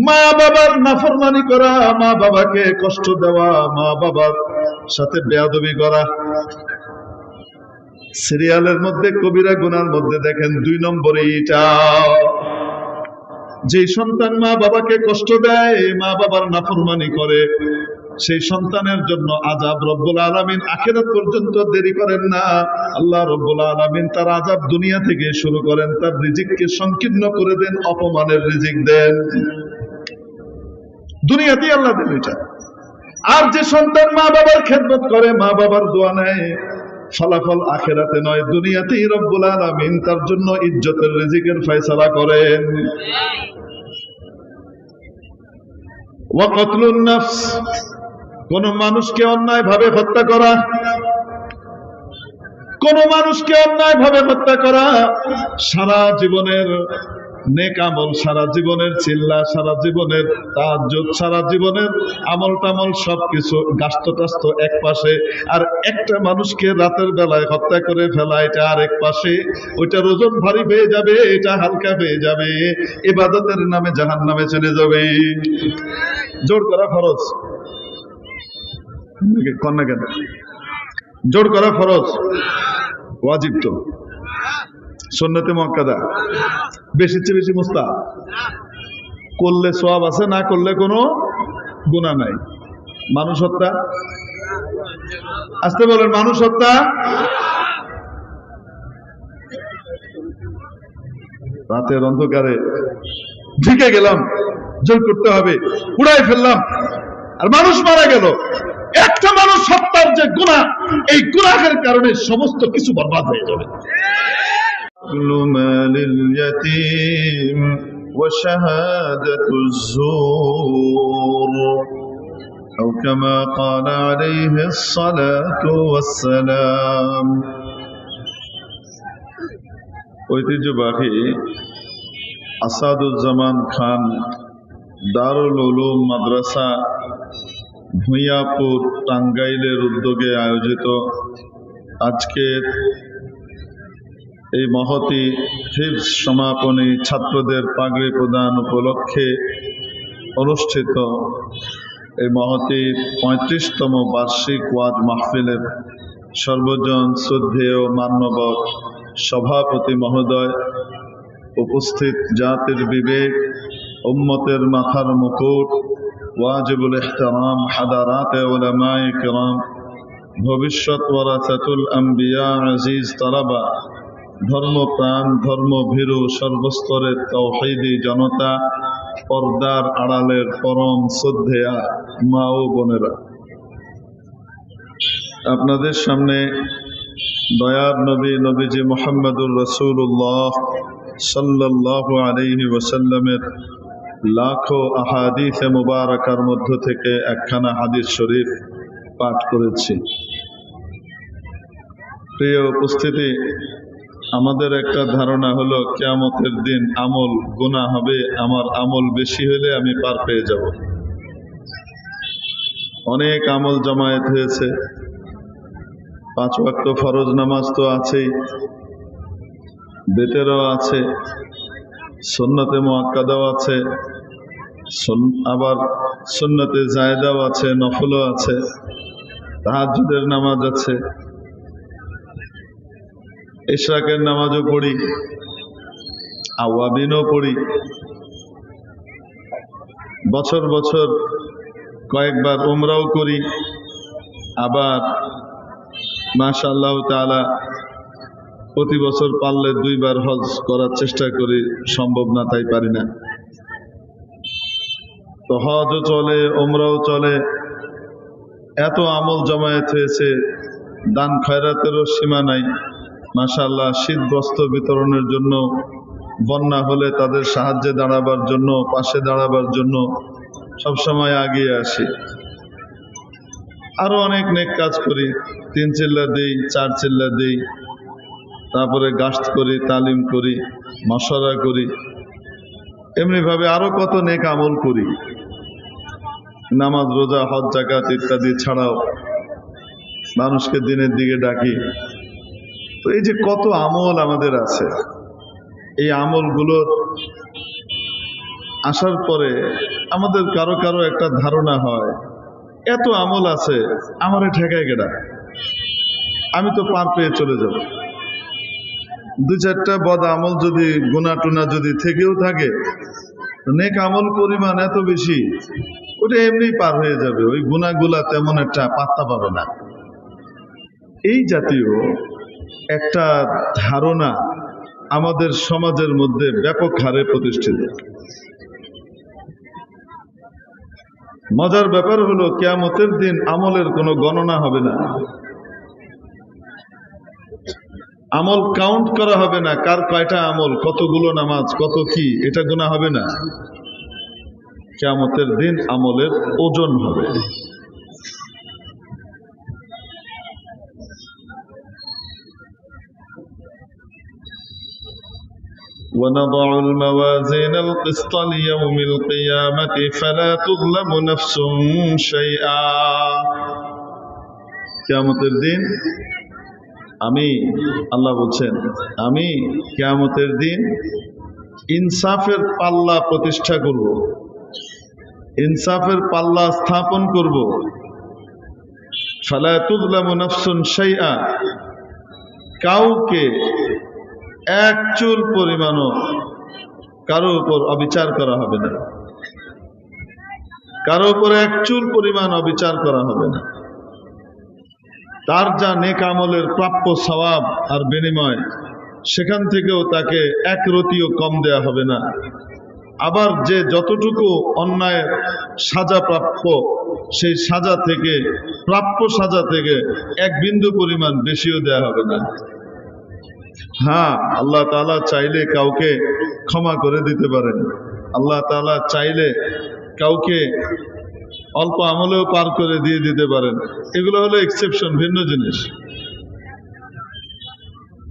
মা বাবার নাফরমানি করা, মা বাবাকে কষ্ট দেওয়া, মা বাবার সাথে বেয়াদবি করা। সিরিয়ালের মধ্যে কবিরা গুনার মধ্যে দেখেন 2 নম্বরে এটা, যে সন্তান মা বাবাকে কষ্ট দেয়, মা বাবার নাফরমানি করে, সেই সন্তানের জন্য আযাব রব্বুল আলামিন আখিরাত পর্যন্ত দেরি করেন না। আল্লাহ রব্বুল আলামিন তার আযাব দুনিয়া থেকে শুরু করেন, তার রিজিককে সংকীর্ণ করে দেন, অপমানের রিজিক দেন দুনিয়াতেই আল্লাহ দেন এটা। আর যে সন্তান মা বাবার খেদমত করে, মা বাবার দোয়া নেয়, ফলাফল আখিরাতে নয় দুনিয়াতেই রব্বুল আলামিন তার জন্য ইজ্জতের রিজিকের ফয়সালা করেন। ওয়া কতলুন নাফস, কোন মানুষকে অন্যায় ভাবে হত্যা করা, কোন মানুষকে অন্যায় ভাবে হত্যা করা, সারা জীবনের নেক আমল, সারা জীবনের চিল্লা, সারা জীবনের তাহাজ্জুদ, সারা জীবনের আমল টামল সবকিছু গাস্ত টাস্ত এক পাশে, আর একটা মানুষকে রাতের বেলায় হত্যা করে ফেলা এটা আরেক পাশে। ওইটার ওজন ভারী হয়ে যাবে, এটা হালকা হয়ে যাবে, ইবাদতের নামে জাহান্নামে চলে যাবে। জোর করা ফরজ, কন্যা কেন জোর করা ফরজ, ওয়াজিব তো, সুন্নতে মুআক্কাদা, বেশি চেয়ে বেশি মুস্তাহাব, করলে সওয়াব আছে, না করলে কোনো গুনাহ নাই। মানুষ হত্যা, আসতে বলেন, মানুষ হত্যা রাতের অন্ধকারে ঢুকে গেলাম, জোর করতে হবে, উড়াই ফেললাম, আর মানুষ মারা গেল। একটা মানুষ হত্যার যে গুনাহ, এই গুনাহের কারণে সমস্ত কিছু বরবাদ হয়ে যাবে। مال اليتيم وشهادة الزور أو كما قال عليه الصلاة والسلام। ঐতিহ্যবাহী আসাদুজ্জামান খান দারুল উলুম মাদ্রাসা ভূঁইয়াপুর টাঙ্গাইলের উদ্যোগে আয়োজিত আজকের এই মহতি হিফজ সমাপনী ছাত্রদের পাগড়ি প্রদান উপলক্ষে অনুষ্ঠিত এই মহতি 35তম বার্ষিক ওয়াজ মাহফিলের সর্বজন শ্রদ্ধেয় মান্যবর সভাপতি মহোদয়, উপস্থিত জাতির বিবেক, উম্মতের মাথার মুকুট, ওয়াজিবুল ইহতারাম হাদারাতে উলামায়ে কিরাম, ভবিষ্যৎ ওয়ারাসাতুল আম্বিয়া, আজিজ তালাবা, ধর্মপ্রাণ ধর্মভীরু সর্বস্তরের তাওহীদি জনতা, পর্দার আড়ালের পরম শ্রদ্ধেয়া মা ও বোনেরা, আপনাদের সামনে দয়ার নবী নবীজি মুহাম্মদুর রাসূলুল্লাহ সাল্লাল্লাহু আলাইহি ওয়াসাল্লামের লাখো আহাদিসে মুবারাকার মধ্য থেকে একখানা হাদিস শরীফ পাঠ করেছি। প্রিয় উপস্থিতি, আমাদের একটা ধারণা হলো কিয়ামতের দিন আমল গুনাহ হবে, আমার আমল বেশি হলে আমি পার পেয়ে যাব। অনেক আমল জমায়েত হয়েছে, 5 ওয়াক্ত ফরজ নামাজ তো আছেই, বেতেরও আছে, সুন্নতে মুআক্কাদাও আছে, আবার সুন্নতে জায়েদাও আছে, নফলও আছে, তাহাজ্জুদের নামাজ আছে, ইশরাকের নামাজও পড়ি, আওয়াবিনও পড়ি, বছর বছর কয়েকবার উমরাও করি, আবার মাশাআল্লাহ তাআলা প্রতি বছর পারলে 2 বার হজ করার চেষ্টা করি, সম্ভব না তাই পারি না। তো হজও চলে, উমরাও চলে, এত আমল জমায়েত হয়েছে, দান খয়রাতেরও সীমা নাই। মাশাআল্লাহ, শীত বস্ত্র বিতরণের জন্য, বন্যা হলে তাদের সাহায্যে দাঁড়াবার জন্য, পাশে দাঁড়াবার জন্য সবসময় এগিয়ে আসি। আরো অনেক নেক কাজ করি, 3 চিল্লা দেই, 4 চিল্লা দেই, তারপরে গাশত করি, তালিম করি, মশওয়ারা করি, এমনিভাবে আরো কত নেক আমল করি। নামাজ, রোজা, হজ, যাকাত ইত্যাদি ছাড়াও মানুষকে দিনের দিকে ডাকি। তো এই যে কত আমল আমাদের আছে, এই আমলগুলোর আসার পরে আমাদের কারো কারো একটা ধারণা হয়, এত আমল আছে, আমারে ঠেকায় গেডা, আমি তো পার পেয়ে চলে যাব। দু চারটা বদ আমল যদি গুনাহ টুনা যদি থেকেও থাকে, নেক আমল পরিমাণ এত বেশি, ওটা এমনি পার হয়ে যাবে, ওই গুনাহগুলা তেমন একটা পাত্তা পাবে না। এই জাতীয় একটা ধারণা আমাদের সমাজের মধ্যে ব্যাপক হারে প্রতিষ্ঠিত। মজার ব্যাপার হলো, কিয়ামতের দিন আমলের কোনো গণনা হবে না, আমল কাউন্ট করা হবে না, কার কয়টা আমল, কতগুলো নামাজ, কত কি, এটা গোনা হবে না। কিয়ামতের দিন আমলের ওজন হবে। ونضع الموازين القسط ليوم القيامة فلا تظلم نفس شيئا। কিয়ামতের দিন আমি, আল্লাহ বলছেন, আমি কিয়ামতের দিন ইনসাফের পাল্লা প্রতিষ্ঠা করব, ইনসাফের পাল্লা স্থাপন করব। ফালা তুযলামু নাফসুন শাইআ, কাউকে এক চুল পরিমাণও কারো উপর অবিচার করা হবে না, কারো উপর এক চুল পরিমাণ অবিচার করা হবে না। তার যা নেক আমলের প্রাপ্য সওয়াব আর বিনিময়, সেখান থেকেও তাকে এক রতিও কম দেয়া হবে না। আবার যে যতটুকু অন্যায় সাজা প্রাপ্য, সেই সাজা থেকে, প্রাপ্য সাজা থেকে এক বিন্দু পরিমাণ বেশিও দেয়া হবে না। হ্যাঁ, আল্লাহ তাআলা চাইলে কাউকে ক্ষমা করে দিতে পারেন, আল্লাহ তাআলা চাইলে কাউকে অল্প আমলেও পার করে দিয়ে দিতে পারেন। এগুলো হলো এক্সেপশন, ভিন্ন জিনিস।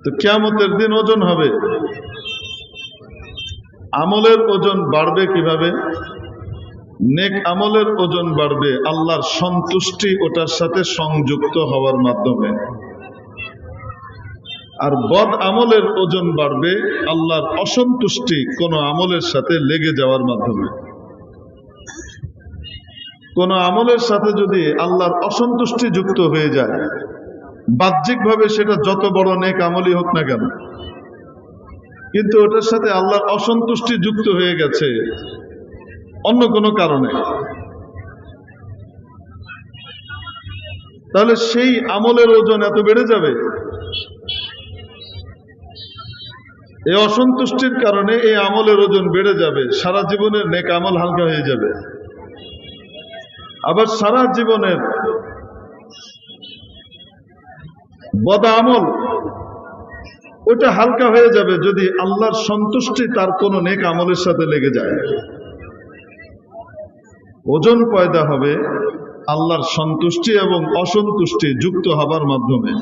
তো কিয়ামতের দিন ওজন হবে, আমলের ওজন বাড়বে কিভাবে? নেক আমলের ওজন বাড়বে আল্লাহর সন্তুষ্টি ওটার সাথে সংযুক্ত হওয়ার মাধ্যমে, আর বদ আমলের ওজন বাড়বে আল্লাহর অসন্তুষ্টি কোন আমলের সাথে লেগে যাওয়ার মাধ্যমে। কোন আমলের সাথে যদি আল্লাহর অসন্তুষ্টি যুক্ত হয়ে যায়, বাহ্যিকভাবে সেটা যত বড় নেক আমলই হোক না কেন, কিন্তু ওটার সাথে আল্লাহর অসন্তুষ্টি যুক্ত হয়ে গেছে অন্য কোনো কারণে, তাহলে সেই আমলের ওজন এত বেড়ে যাবে। এই অসন্তুষ্টির কারণে এই আমলের ওজন বেড়ে যাবে, সারা জীবনের নেক আমল হালকা হয়ে যাবে। আবার সারা জীবনের বদ আমল ওটা হালকা হয়ে যাবে যদি আল্লাহর সন্তুষ্টি তার কোন নেক আমলের সাথে লেগে যায়। ওজন পয়দা হবে আল্লাহর সন্তুষ্টি এবং অসন্তুষ্টি যুক্ত হবার মাধ্যমে।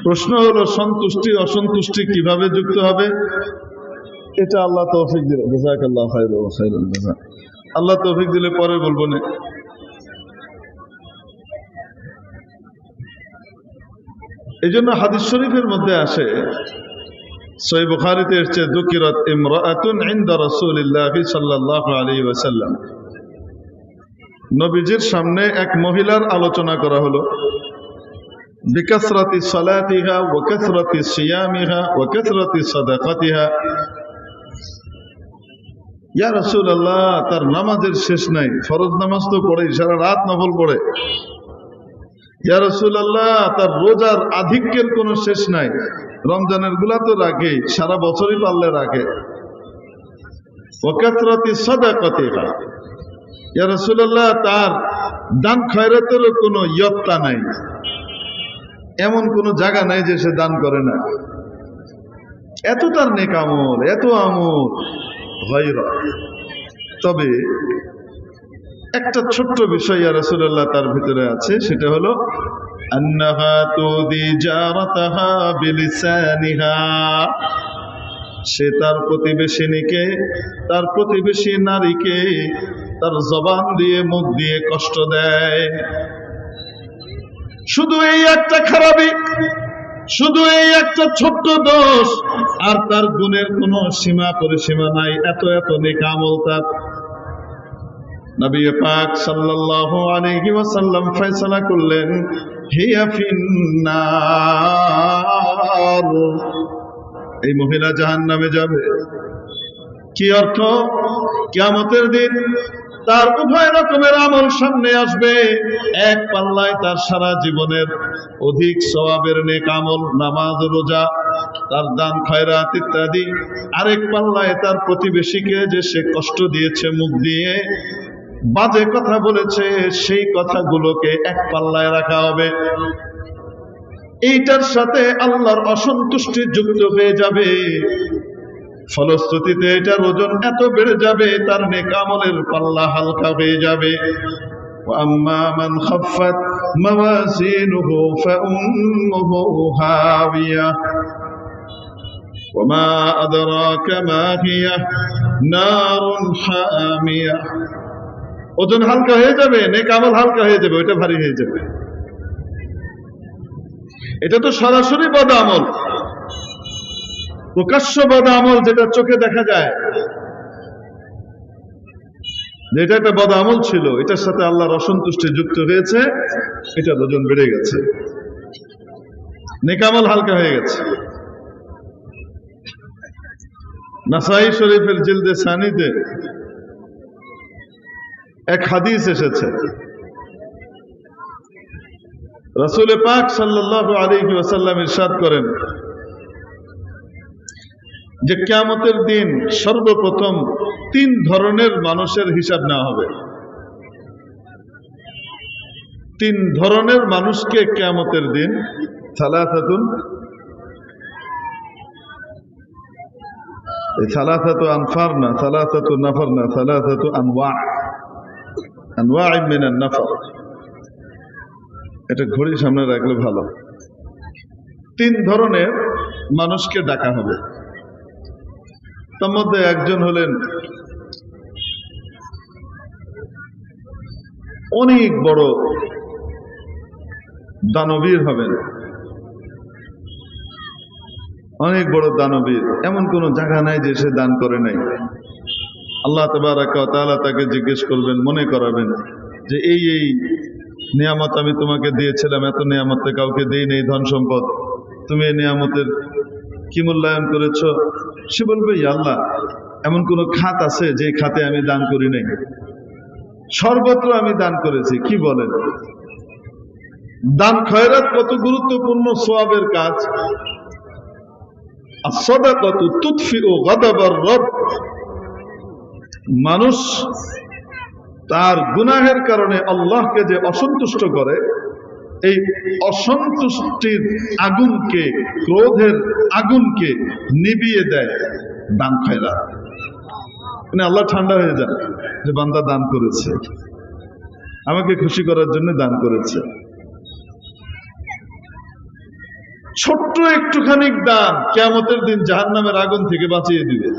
প্রশ্ন হলো, সন্তুষ্টি অসন্তুষ্টি কিভাবে যুক্ত হবে? এটা আল্লাহ তৌফিক দিলে, জাযাকাল্লাহু খাইরান ওয়া খাইরাল জাযা, আল্লাহ তৌফিক দিলে পরে বলবো না। এই জন্য হাদিস শরীফের মধ্যে আসে, সহিহ বুখারীতে এসেছে, যুকিরাত ইমরাআতুন ইনদা রাসূলিল্লাহি সাল্লাল্লাহু আলাইহি ওয়াসাল্লাম, নবীজির সামনে এক মহিলার আলোচনা করা হলো। বিকাসরাতি সালাতিহা ওয়া কাসরাতি সিয়ামিহা ওয়া কাসরাতি সাদাকাতিহা। ইয়া রাসূলুল্লাহ, তার নামাজের শেষ নাই, ফরজ নামাজ তো পড়ে, সারা রাত নফল পড়ে। ইয়া রাসূলুল্লাহ, তার রোজার আধিক্যের কোনো শেষ নাই, রমজানের গুলা তো রাখে, সারা বছরই পারলে রাখে। ওয়া কাসরাতি সাদাকাতিহা, ইয়া রাসূলুল্লাহ, তার দান খয়রাতেরও কোনো ইয়ত্তা নাই, এমন কোন জায়গা নাই যে সে দান করে না। এত তার নেক আমল, এত আমল গায়রা। তবে একটা ছোট্ট বিষয় ইয়া রাসূলুল্লাহ তার ভিতরে আছে, সেটা হলো আন্নাহা তুদি জারাতাহা বিলিসানিহা, সে তার প্রতিবেশিনীকে, তার প্রতিবেশী নারীকে তার জবান দিয়ে, মুখ দিয়ে কষ্ট দেয়। শুধু এই একটা খারাপই, শুধু এই একটা ছোট্ট দোষ, আর তার গুণের কোনো সীমা পরিসীমা নাই, এত এত নেক আমল তার। নবী পাক সাল্লাল্লাহু আলাইহি ওয়াসাল্লাম ফয়সালা করলেন, হিয়া ফিন্নার, এই মহিলা জাহান্নামে যাবে। কি অর্থ? কিয়ামতের দিন তার উভয় রকমের আমল সামনে আসবে। এক পাল্লায় তার সারা জীবনের অধিক সওয়াবের নেক আমল, নামাজ, রোজা, তার দান খয়রাত ইত্যাদি। আরেক পাল্লায় তার প্রতিবেশীকে যে সে কষ্ট দিয়েছে, মুখ দিয়ে বাজে কথা বলেছে, সেই কথাগুলোকে এক পাল্লায় রাখা হবে। এইটার সাথে আল্লাহর অসন্তুষ্টি যুক্ত হয়ে যাবে। ফলশ্রুতিতে এটার ওজন এত বেড়ে যাবে, তার নেক আমলের পাল্লা হালকা হয়ে যাবে। وَأَمَّا مَنْ خَفَّتْ مَوَازِينُهُ فَأُمُّهُ هَاوِيَةٌ وَمَا أَدْرَاكَ مَا هِيَ نَارٌ حَامِيَةٌ। ওজন হালকা হয়ে যাবে, নেক আমল হালকা হয়ে যাবে, ওইটা ভারী হয়ে যাবে। এটা তো সরাসরি বদ আমল, প্রকাশ্য বদ আমল, যেটা চোখে দেখা যায়, যেটা একটা বদ আমল ছিল, এটার সাথে আল্লাহর অসন্তুষ্টি যুক্ত হয়েছে, এটার ওজন বেড়ে গেছে, নেক আমল হালকা হয়ে গেছে। নাসাই শরীফের জিলদে সানিতে এক হাদিস এসেছে, রাসূল পাক সাল্লাল্লাহু আলাইহি ওয়াসাল্লাম ইরশাদ করেন যে কিয়ামতের দিন সর্বপ্রথম 3 ধরনের মানুষের হিসাব নেওয়া হবে। 3 ধরনের মানুষকে কিয়ামতের দিন, সালাসাতুন, এই সালাসাতু আনফার না, সালাসাতু নাফার না, সালাসাতু আনওয়া, আনওয়া মিনান নাফার, এটা ঘড়ি সামনে রাখলে ভালো। 3 ধরনের মানুষকে ডাকা হবে। তার মধ্যে একজন হলেন অনেক বড় দানবীর হবেন, অনেক বড় দানবীর, এমন কোন জায়গা নাই যে সে দান করে নাই। আল্লাহ তাবারাকা ওয়া তাআলা তাকে জিজ্ঞেস করবেন, মনে করাবেন যে এই এই নিয়ামত আমি তোমাকে দিয়েছিলাম, এত নিয়ামত কাউকে দেই নেই, ধন সম্পদ, তুমি এই নিয়ামতের কি মূল্যায়ন করেছ? সে বলবে, ইয়া আল্লাহ, এমন কোন খাত আছে যে খাতে আমি দান করি নাই? সর্বত্র আমি দান করেছি। কি বলেন? দান খয়রাত কত গুরুত্বপূর্ণ সওয়াবের কাজ। as-sadaqatu tudfi'u ghadabar rabb, মানুষ তার গুনাহের কারণে আল্লাহকে যে অসন্তুষ্ট করে, এই অসন্তুষ্টির আগুনকে, ক্রোধের আগুনকে নিভিয়ে দেয় দান খয়রাত। মানে আল্লাহ ঠান্ডা হয়ে যান যে বান্দা দান করেছে, আমাকে খুশি করার জন্য দান করেছে। ছোট্ট একটুখানি দান কিয়ামতের দিন জাহান্নামের আগুন থেকে বাঁচিয়ে দিবে।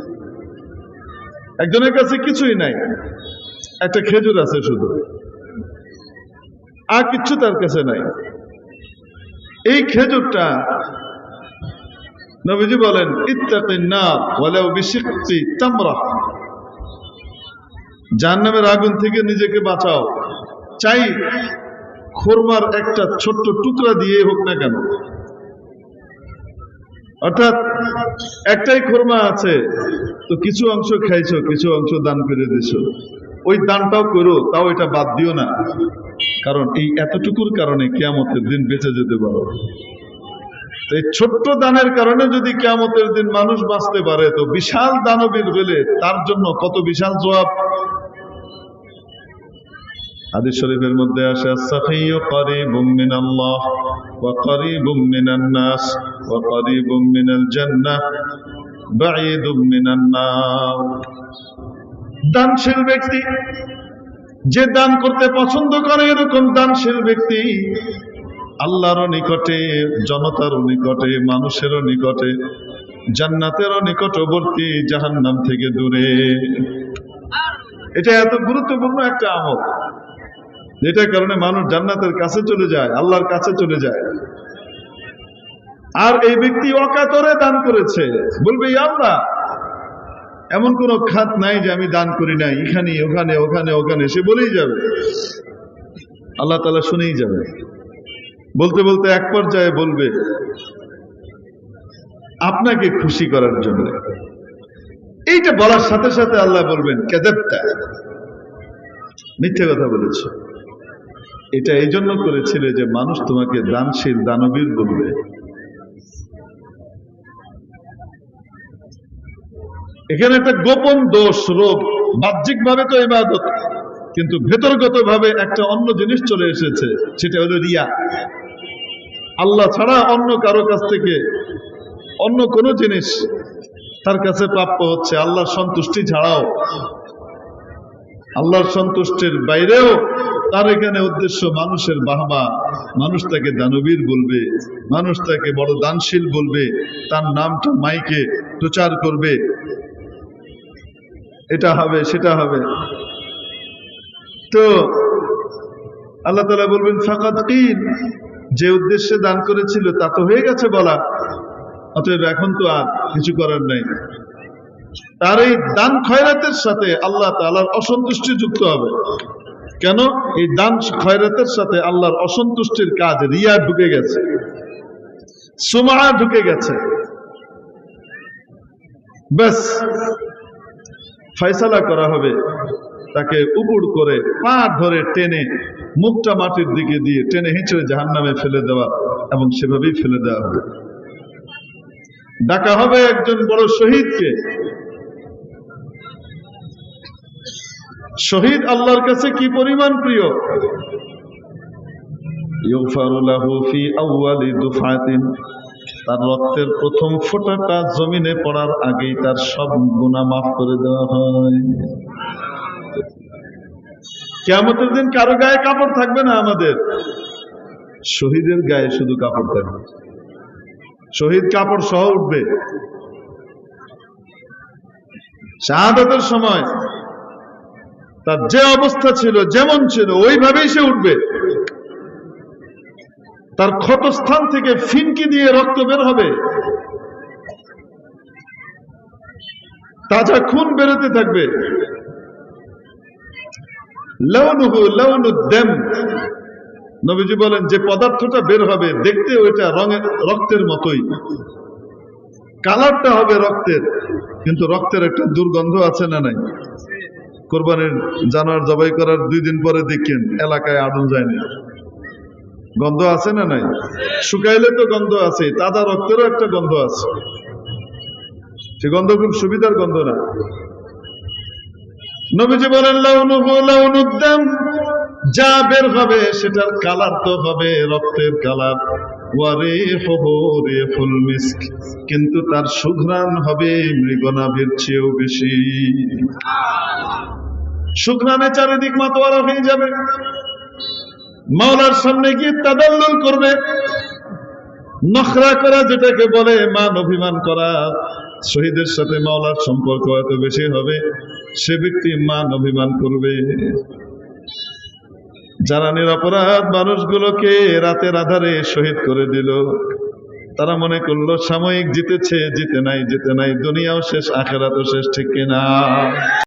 একজনের কাছে কিছুই নাই, একটা খেজুর আছে শুধু, আর কিচ্ছু তার কাছে নাই। এই খেজুরটা, নবীজি বলেন, ইত্তাকিন নার ওয়ালাউ বিশিক্কি তামরা, জাহান্নামের আগুন থেকে নিজেকে বাঁচাও, চাই খুরমার একটা ছোট্ট টুকরা দিয়ে হোক না কেন। অর্থাৎ একটাই খুরমা আছে, তো কিছু অংশ খাইছো, কিছু অংশ দান করে দিছো, ওই দানটাও করো, তাও এটা বাদ দিও না, কারণ এই এতটুকুর কারণে কিয়ামতের দিন বেঁচে যেতে পারো। এই ছোট্ট দানের কারণে যদি কিয়ামতের দিন মানুষ বাঁচতে পারে, তো বিশাল দানবীর হলে তার জন্য কত বিশাল জবাব। হাদিস শরীফের মধ্যে আসে, as-সাখিয়্যু কারীবুম মিনাল্লাহ ওয়া কারীবুম মিনান নাস ওয়া কারীবুম মিনাল জান্নাহ বাঈদুম মিনান নার। দানশীল ব্যক্তি, যে দান করতে পছন্দ করে, এরকম দানশীল ব্যক্তি আল্লাহর নিকটে, জনতার নিকটে, মানুষেরও নিকটে, জান্নাতেরও নিকটবর্তী, জাহান্নাম থেকে দূরে। এটা এত গুরুত্বপূর্ণ একটা আমল, যেটার কারণে মানুষ জান্নাতের কাছে চলে যায়, আল্লাহর কাছে চলে যায়। আর এই ব্যক্তি অকাতরে দান করেছে, বলবে ইয়া আল্লাহ, এমন কোন খাত নাই যে আমি দান করি নাই, এখানে ওখানে ওখানে ওখানে, সে বলেই যাবে, আল্লাহ তাআলা শুনেই যাবে। বলতে বলতে এক পর্যায়ে বলবে আপনাকে খুশি করার জন্য। এইটা বলার সাথে সাথে আল্লাহ বলবেন কাযাবতা, মিথ্যে কথা বলেছ। এটা এই জন্য করেছিলে যে মানুষ তোমাকে দানশীল দানবীর বলবে। এখানে একটা গোপন দোষ, রোগ। বাহ্যিক ভাবে তো ইবাদত, কিন্তু ভেতরগত ভাবে একটা অন্য জিনিস চলে এসেছে, সেটা হলো রিয়া। আল্লাহ ছাড়া অন্য কারো কাছ থেকে অন্য কোনো জিনিস তার কাছে প্রাপ্য হচ্ছে আল্লাহর সন্তুষ্টি ছাড়াও। আল্লাহর সন্তুষ্টির বাইরেও তার এখানে উদ্দেশ্য মানুষের বাহবা, মানুষ তাকে দানবীর বলবে, মানুষ তাকে বড় দানশীল বলবে, তার নামটা মাইকে প্রচার করবে, এটা হবে সেটা হবে। তো আল্লাহ তাআলা বলবেন ফাকাদ কিল, যে উদ্দেশ্যে দান করেছিল তা তো হয়ে গেছে বলা, অতএব এখন তো আর কিছু করার নাই। তার এই দান খয়রাতের সাথে আল্লাহ তাআলার অসন্তুষ্টি যুক্ত হবে। কেন? এই দান খয়রাতের সাথে আল্লাহর অসন্তুষ্টির কাজ, রিয়া ঢুকে গেছে, সুমআ ঢুকে গেছে। ব্যাস ফয়সালা করা হবে, তাকে উপর করে পা ধরে টেনে মুখটা মাটির দিকে দিয়ে টেনে হিঁচড়ে জাহান্নামে ফেলে দেওয়া, এবং সেভাবেই ফেলে দেওয়া হবে। ডাকা হবে একজন বড় শহীদকে। শহীদ আল্লাহর কাছে কি পরিমাণ প্রিয়। ইউগফারু লাহু ফি আউয়ালি দুফাতিন, তার রক্তের প্রথম ফোঁটাটা জমিনে পড়ার আগেই তার সব গুনাহ মাফ করে দেওয়া হয়। কিয়ামতের দিন কারো গায়ে কাপড় থাকবে না, আমাদের শহীদের গায়ে শুধু কাপড় থাকবে। শহীদ কাপড় সহ উঠবে। শাহাদাতের সময় তার যে অবস্থা ছিল, যেমন ছিল, ওইভাবেই সে উঠবে। তার ক্ষতস্থান থেকে ফিনকি দিয়ে রক্ত বের হবে, তাজা খুন বেরোতে থাকবে। লাউনুহু লাউনুদ্দাম, নবীজি বলেন যে পদার্থটা বের হবে দেখতে ওইটা রক্তের মতোই, কালারটা হবে রক্তের, কিন্তু রক্তের একটা দুর্গন্ধ আছে না নাই? কোরবানির জানোয়ার জবাই করার 2 দিন পরে দেখেন এলাকায় আগুন যায়নি, গন্ধ আছে না নাই? শুকাইলে তো গন্ধ আছে, তাজা রক্তেরও একটা গন্ধ আছে। সে গন্ধ খুব সুবিধার গন্ধ না। নবীজি বলেন লাউনুহু লাউনুদ্দাম, যা বের হবে সেটার কালার তো হবে রক্তের কালার। ওয়া রিহুহু রিহুল মিস্ক, কিন্তু তার সুঘ্রাণ হবে মৃগনাভের চেয়েও বেশি। সুঘ্রাণে চারিদিক মাতোয়ারা হয়ে যাবে। মাওলার সামনে গিয়ে তাদাল্লুল করবে, নখরা করা যেটাকে বলে, মান অভিমান করা। শহীদের সাথে মাওলার সম্পর্ক এত বেশি হবে, সে ব্যক্তি মান অভিমান করবে। যারা নিরপরাধ মানুষগুলোকে রাতের আধারে শহীদ করে দিল, তারা মনে করলো সাময়িক জিতেছে, জিতে নাই, জিতে নাই, দুনিয়াও শেষ, আখিরাতও শেষ, ঠিক কিনা?